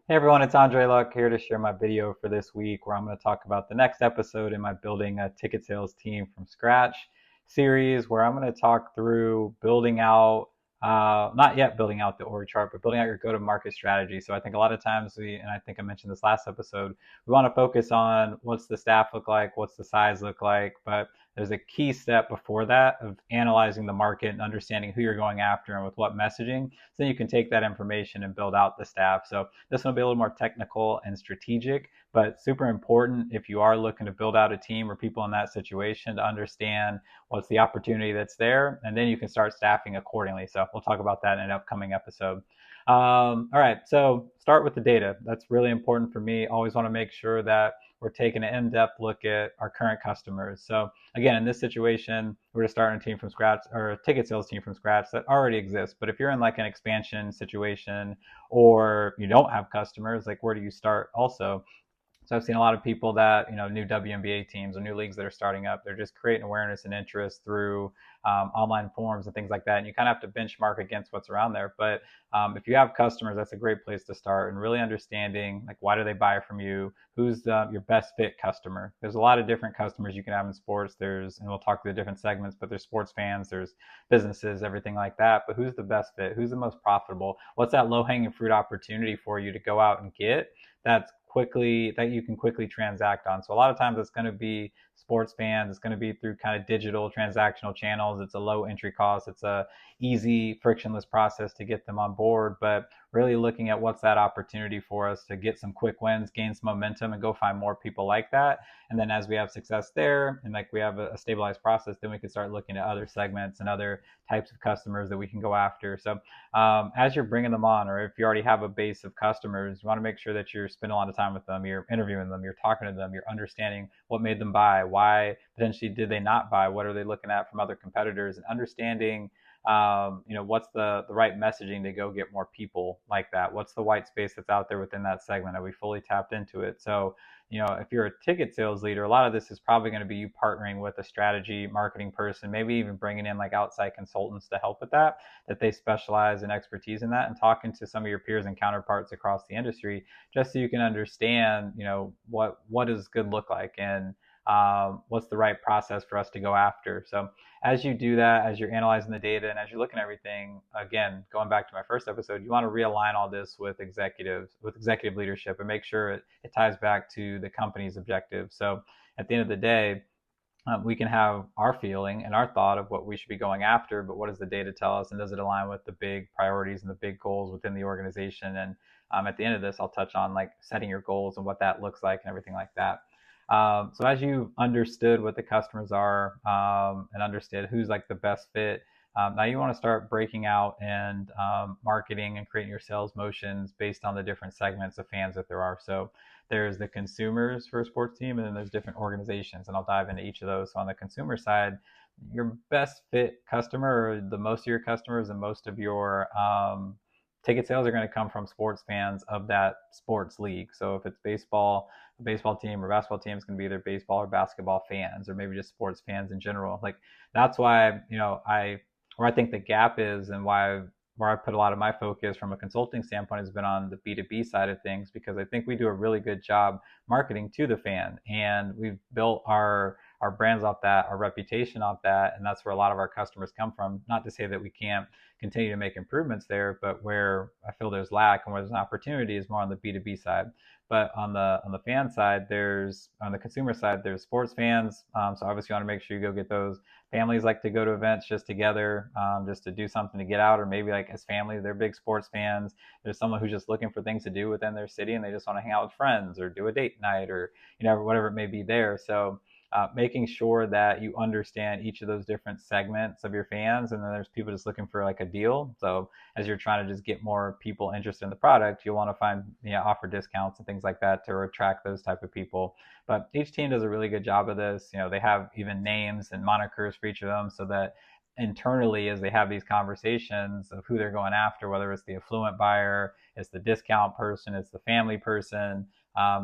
Hey everyone, it's Andre Luck here to share my video for this week where I'm going to talk about the next episode in my Building a Ticket Sales Team from Scratch series, where I'm going to talk through building out, not yet building out the org chart, but building out your go-to-market strategy. So I think a lot of times and I think I mentioned this last episode, we want to focus on what's the staff look like, what's the size look like, but there's a key step before that of analyzing the market and understanding who you're going after and with what messaging. So you can take that information and build out the staff. So this one will be a little more technical and strategic, but super important if you are looking to build out a team or people in that situation to understand what's the opportunity that's there, and then you can start staffing accordingly. So we'll talk about that in an upcoming episode. All right, so start with the data. That's really important for me. Always want to make sure that we're taking an in-depth look at our current customers. So again, in this situation, we're just starting a team from scratch or a ticket sales team from scratch that already exists. But if you're in like an expansion situation or you don't have customers, like where do you start also? So I've seen a lot of people that, new WNBA teams or new leagues that are starting up, they're just creating awareness and interest through online forums and things like that. And you kind of have to benchmark against what's around there. But if you have customers, that's a great place to start and really understanding, like, why do they buy from you? Who's your best fit customer? There's a lot of different customers you can have in sports. And we'll talk through the different segments, but there's sports fans, there's businesses, everything like that. But who's the best fit? Who's the most profitable? What's that low hanging fruit opportunity for you to go out and get that you can quickly transact on? So a lot of times it's going to be sports fans. It's going to be through kind of digital transactional channels. It's a low entry cost. It's a easy, frictionless process to get them on board. But really looking at what's that opportunity for us to get some quick wins, gain some momentum, and go find more people like that. And then as we have success there, and like we have a stabilized process, then we can start looking at other segments and other types of customers that we can go after. So as you're bringing them on, or if you already have a base of customers, you want to make sure that you're spending a lot of time with them, you're interviewing them, you're talking to them, you're understanding what made them buy, why potentially did they not buy, what are they looking at from other competitors, and understanding what's the right messaging to go get more people like that? What's the white space that's out there within that segment? Are we fully tapped into it? So, if you're a ticket sales leader, a lot of this is probably going to be you partnering with a strategy marketing person, maybe even bringing in like outside consultants to help with that they specialize in expertise in that, and talking to some of your peers and counterparts across the industry, just so you can understand, what does good look like, and what's the right process for us to go after. So as you do that, as you're analyzing the data and as you're looking at everything, again, going back to my first episode, you want to realign all this with executive leadership, and make sure it ties back to the company's objectives. So at the end of the day, we can have our feeling and our thought of what we should be going after, but what does the data tell us, and does it align with the big priorities and the big goals within the organization? And at the end of this, I'll touch on like setting your goals and what that looks like and everything like that. So as you understood what the customers are, and understood who's like the best fit, now you want to start breaking out and marketing and creating your sales motions based on the different segments of fans that there are. So there's the consumers for a sports team, and then there's different organizations, and I'll dive into each of those. So on the consumer side, your best fit customer, or the most of your customers and most of your ticket sales, are going to come from sports fans of that sports league. So if it's baseball, a baseball team or basketball team is going to be either baseball or basketball fans, or maybe just sports fans in general. Like that's why, where I think the gap is, and where I put a lot of my focus from a consulting standpoint has been on the B2B side of things, because I think we do a really good job marketing to the fan, and we've built our brands off that, our reputation off that, and that's where a lot of our customers come from. Not to say that we can't continue to make improvements there, but where I feel there's lack and where there's an opportunity is more on the B2B side. But on the fan side, on the consumer side, there's sports fans. So obviously you want to make sure you go get those. Families like to go to events just together, just to do something to get out, or maybe like as families, they're big sports fans. There's someone who's just looking for things to do within their city, and they just want to hang out with friends or do a date night, or whatever it may be there. So making sure that you understand each of those different segments of your fans. And then there's people just looking for like a deal. So as you're trying to just get more people interested in the product, you'll want to find, offer discounts and things like that to attract those type of people. But each team does a really good job of this. They have even names and monikers for each of them, so that internally, as they have these conversations of who they're going after, whether it's the affluent buyer, it's the discount person, it's the family person,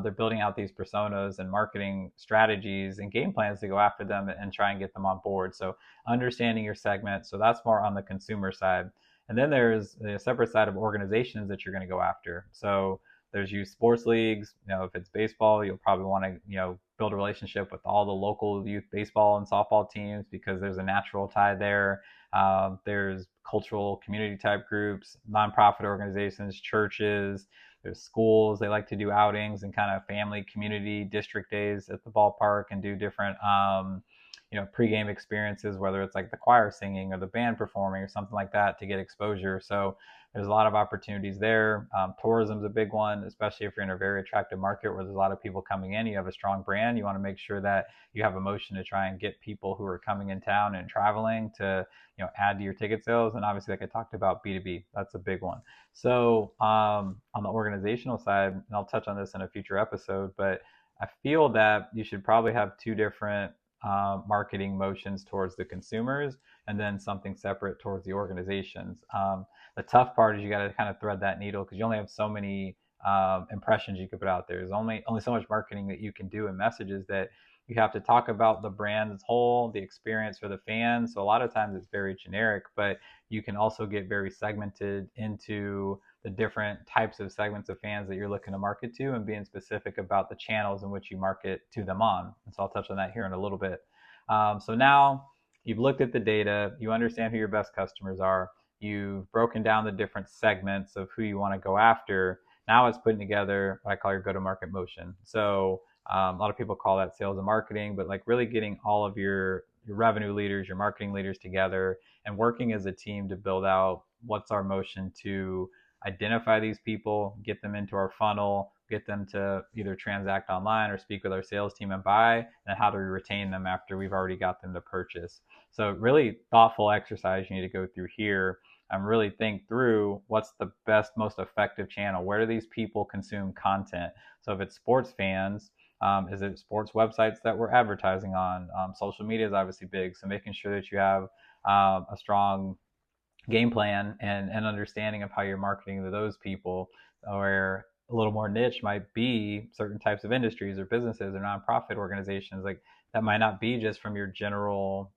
they're building out these personas and marketing strategies and game plans to go after them and try and get them on board. So understanding your segment. So that's more on the consumer side. And then there's a separate side of organizations that you're going to go after. So There's youth sports leagues. If it's baseball, you'll probably want to, build a relationship with all the local youth baseball and softball teams because there's a natural tie there. There's cultural community type groups, nonprofit organizations, churches. There's schools. They like to do outings and kind of family community district days at the ballpark and do different, pregame experiences, whether it's like the choir singing or the band performing or something like that to get exposure. So there's a lot of opportunities there. Tourism is a big one, especially if you're in a very attractive market where there's a lot of people coming in. You have a strong brand. You want to make sure that you have a motion to try and get people who are coming in town and traveling to, add to your ticket sales. And obviously, like I talked about, B2B, that's a big one. So on the organizational side, and I'll touch on this in a future episode, but I feel that you should probably have two different marketing motions towards the consumers and then something separate towards the organizations. The tough part is you got to kind of thread that needle because you only have so many impressions you could put out there. There's only so much marketing that you can do in messages that you have to talk about the brand as a whole, the experience for the fans. So a lot of times it's very generic, but you can also get very segmented into the different types of segments of fans that you're looking to market to and being specific about the channels in which you market to them on. And so I'll touch on that here in a little bit. So now you've looked at the data, you understand who your best customers are, you've broken down the different segments of who you want to go after. Now it's putting together what I call your go-to-market motion. So a lot of people call that sales and marketing, but like really getting all of your revenue leaders, your marketing leaders together and working as a team to build out what's our motion to identify these people, get them into our funnel, get them to either transact online or speak with our sales team and buy, and how do we retain them after we've already got them to purchase. So really thoughtful exercise you need to go through here and really think through what's the best, most effective channel. Where do these people consume content? So if it's sports fans, is it sports websites that we're advertising on? Social media is obviously big, so making sure that you have a strong game plan and understanding of how you're marketing to those people, where a little more niche might be certain types of industries or businesses or nonprofit organizations. Like that might not be just from your general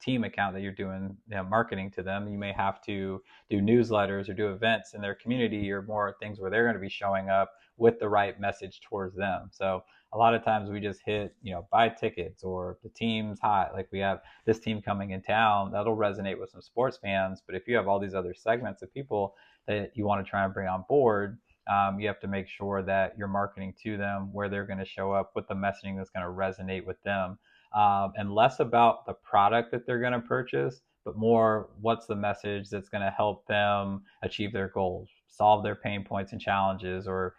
team account that you're doing marketing to them. You may have to do newsletters or do events in their community or more things where they're going to be showing up with the right message towards them. So a lot of times we just hit, buy tickets or the team's hot. Like we have this team coming in town, that'll resonate with some sports fans. But if you have all these other segments of people that you want to try and bring on board, you have to make sure that you're marketing to them where they're going to show up with the messaging that's going to resonate with them. And less about the product that they're going to purchase, but more what's the message that's going to help them achieve their goals, solve their pain points and challenges, or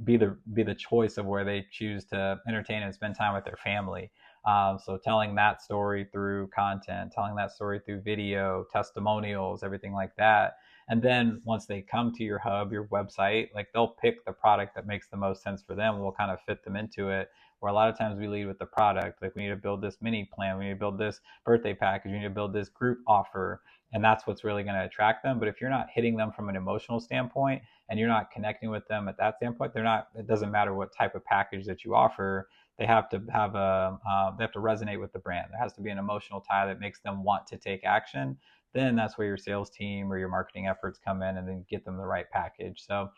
be the choice of where they choose to entertain and spend time with their family. So telling that story through content, telling that story through video, testimonials, everything like that. And then once they come to your hub, your website, like they'll pick the product that makes the most sense for them. And we'll kind of fit them into it. Where a lot of times we lead with the product, like we need to build this mini plan, we need to build this birthday package, we need to build this group offer, and that's what's really going to attract them. But if you're not hitting them from an emotional standpoint and you're not connecting with them at that standpoint, it doesn't matter what type of package that you offer. They have to have they have to resonate with the brand. There has to be an emotional tie that makes them want to take action. Then that's where your sales team or your marketing efforts come in and then get them the right package. So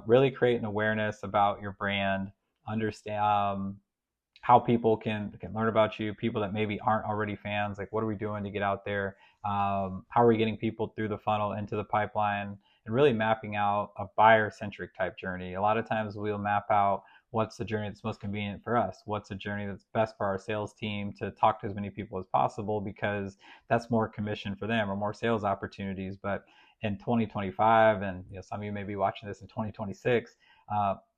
really create an awareness about your brand, understand how people can learn about you, people that maybe aren't already fans, like what are we doing to get out there? How are we getting people through the funnel into the pipeline, and really mapping out a buyer-centric type journey. A lot of times we'll map out what's the journey that's most convenient for us, what's the journey that's best for our sales team to talk to as many people as possible, because that's more commission for them or more sales opportunities. But in 2025, and some of you may be watching this in 2026,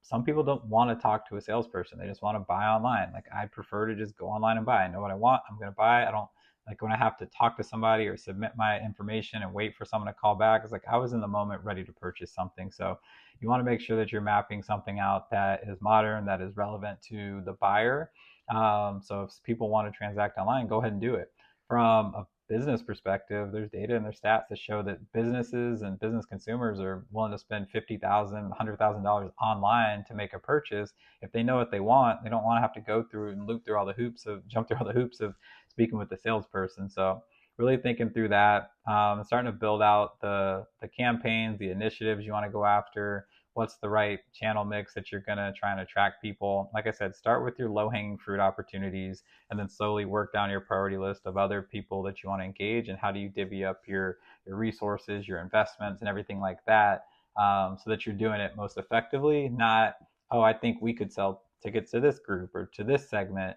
some people don't want to talk to a salesperson. They just want to buy online. Like I prefer to just go online and buy. I know what I want, I'm going to buy. I don't like when I have to talk to somebody or submit my information and wait for someone to call back. It's like I was in the moment ready to purchase something. So you want to make sure that you're mapping something out that is modern, that is relevant to the buyer. So if people want to transact online, go ahead and do it. From a business perspective, there's data and there's stats that show that businesses and business consumers are willing to spend $50,000, $100,000 online to make a purchase. If they know what they want, they don't want to have to go through and jump through all the hoops of speaking with the salesperson. So really thinking through that, starting to build out the campaigns, the initiatives you want to go after, what's the right channel mix that you're going to try and attract people. Like I said, start with your low-hanging fruit opportunities and then slowly work down your priority list of other people that you want to engage, and how do you divvy up your resources, your investments, and everything like that, so that you're doing it most effectively. Not, oh, I think we could sell tickets to this group or to this segment.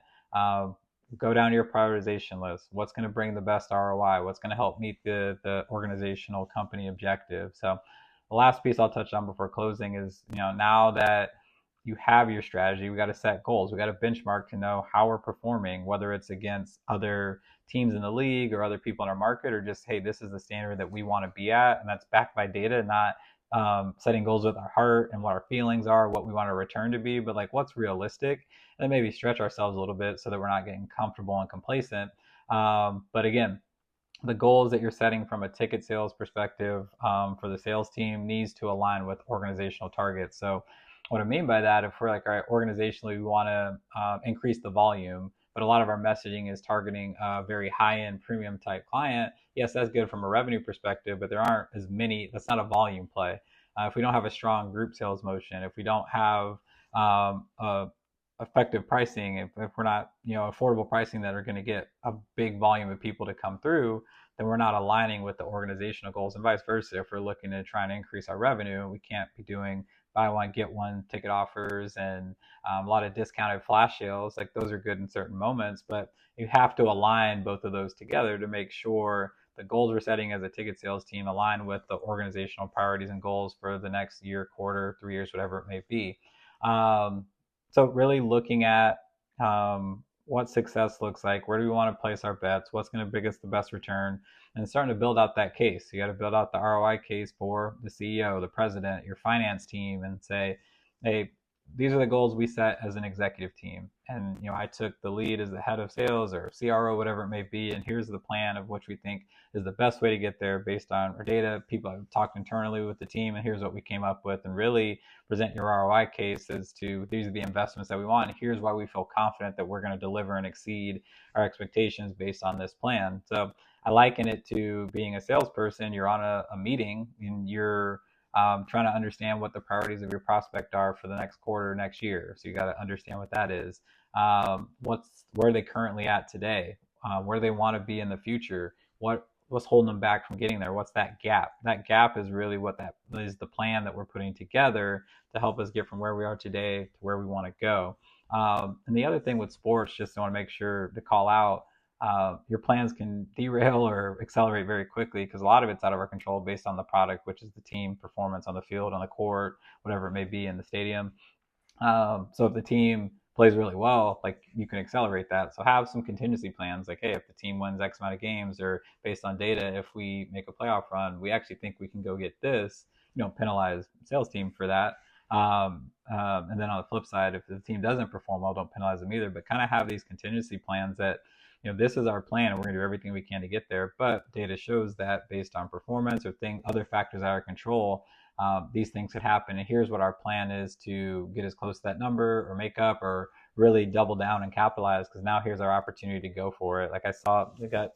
Go down your prioritization list. What's going to bring the best ROI? What's going to help meet the organizational company objective? So the last piece I'll touch on before closing is, now that you have your strategy, we got to set goals. We got to benchmark to know how we're performing, whether it's against other teams in the league or other people in our market, or just, hey, this is the standard that we want to be at. And that's backed by data, not setting goals with our heart and what our feelings are, what we want our return to be, but like what's realistic, and then maybe stretch ourselves a little bit so that we're not getting comfortable and complacent. But again, the goals that you're setting from a ticket sales perspective for the sales team needs to align with organizational targets. So what I mean by that, if we're like, all right, organizationally, we want to increase the volume, but a lot of our messaging is targeting a very high-end premium type client. Yes, that's good from a revenue perspective, but there aren't as many. That's not a volume play. If we don't have a strong group sales motion, if we don't have effective pricing, if we're not, affordable pricing that are going to get a big volume of people to come through, then we're not aligning with the organizational goals, and vice versa. If we're looking to try and increase our revenue, we can't be doing buy one, get one ticket offers and a lot of discounted flash sales. Like those are good in certain moments, but you have to align both of those together to make sure the goals we're setting as a ticket sales team align with the organizational priorities and goals for the next year, quarter, 3 years, whatever it may be. So really looking at what success looks like, where do we want to place our bets, what's going to bring us the best return, and starting to build out that case. You got to build out the ROI case for the CEO, the president, your finance team, and say, hey, these are the goals we set as an executive team. And, I took the lead as the head of sales or CRO, whatever it may be, and here's the plan of which we think is the best way to get there based on our data. People have talked internally with the team, and here's what we came up with, and really present your ROI case as to these are the investments that we want, and here's why we feel confident that we're going to deliver and exceed our expectations based on this plan. So I liken it to being a salesperson. You're on a meeting and you're trying to understand what the priorities of your prospect are for the next quarter, next year. So you got to understand what that is. Where are they currently at today? Where do they want to be in the future? What's holding them back from getting there? What's that gap? That gap is really what that is, the plan that we're putting together to help us get from where we are today to where we want to go. And the other thing with sports, just I want to make sure to call out, your plans can derail or accelerate very quickly because a lot of it's out of our control based on the product, which is the team performance on the field, on the court, whatever it may be in the stadium. So if the team plays really well, like you can accelerate that. So have some contingency plans, like, hey, if the team wins X amount of games, or based on data, if we make a playoff run, we actually think we can go get this. You don't penalize sales team for that. And then on the flip side, if the team doesn't perform well, don't penalize them either. But kind of have these contingency plans that, this is our plan and we're gonna do everything we can to get there. But data shows that based on performance or other factors out of our control, these things could happen. And here's what our plan is to get as close to that number or make up or really double down and capitalize, because now here's our opportunity to go for it. Like I got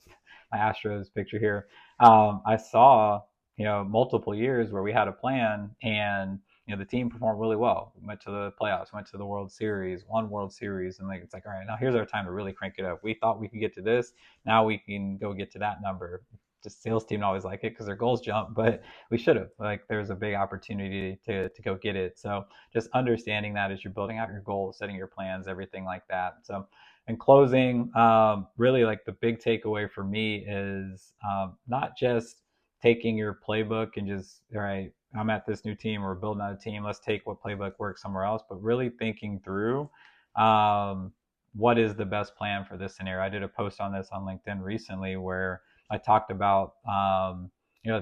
my Astros picture here. I saw, multiple years where we had a plan and the team performed really well. We went to the playoffs, went to the World Series, won World Series, and it's like, all right, now here's our time to really crank it up. We thought we could get to this, now we can go get to that number. Just sales team always like it because their goals jump, but we should have. Like there's a big opportunity to go get it. So just understanding that as you're building out your goals, setting your plans, everything like that. So in closing, really like the big takeaway for me is not just taking your playbook and just, all right, I'm at this new team, or building out a team, let's take what playbook works somewhere else, but really thinking through what is the best plan for this scenario. I did a post on this on LinkedIn recently where I talked about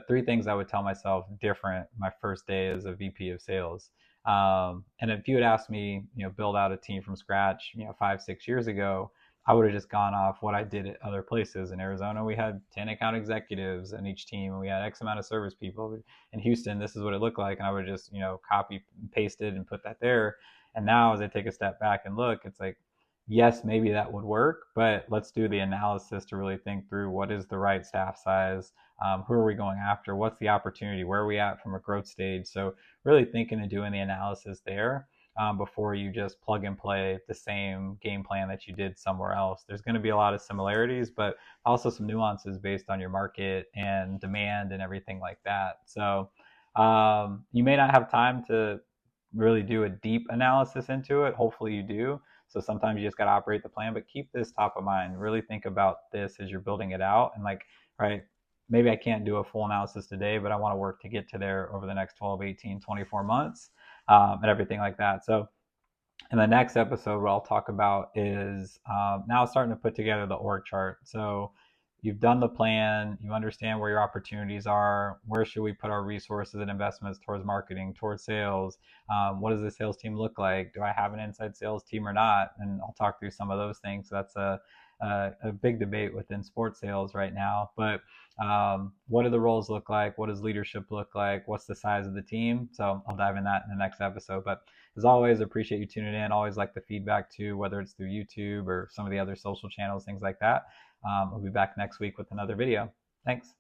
3 things I would tell myself different my first day as a VP of sales. And if you had asked me, build out a team from scratch, 5-6 years ago, I would have just gone off what I did at other places. In Arizona, we had 10 account executives in each team, and we had X amount of service people. In Houston, this is what it looked like, and I would just, copy and paste it and put that there. And now, as I take a step back and look, it's like, yes, maybe that would work, but let's do the analysis to really think through what is the right staff size, who are we going after, what's the opportunity, where are we at from a growth stage. So really thinking and doing the analysis there before you just plug and play the same game plan that you did somewhere else. There's going to be a lot of similarities, but also some nuances based on your market and demand and everything like that. So you may not have time to really do a deep analysis into it. Hopefully you do. So sometimes you just got to operate the plan, but keep this top of mind. Really think about this as you're building it out. And like, right, maybe I can't do a full analysis today, but I want to work to get to there over the next 12, 18, 24 months and everything like that. So in the next episode, what I'll talk about is now starting to put together the org chart. So you've done the plan, you understand where your opportunities are, where should we put our resources and investments towards marketing, towards sales, what does the sales team look like, do I have an inside sales team or not, and I'll talk through some of those things. So that's a big debate within sports sales right now, but what do the roles look like, what does leadership look like, what's the size of the team. So I'll dive in that in the next episode. But as always, appreciate you tuning in. Always like the feedback too, whether it's through YouTube or some of the other social channels, things like that. We'll be back next week with another video. Thanks.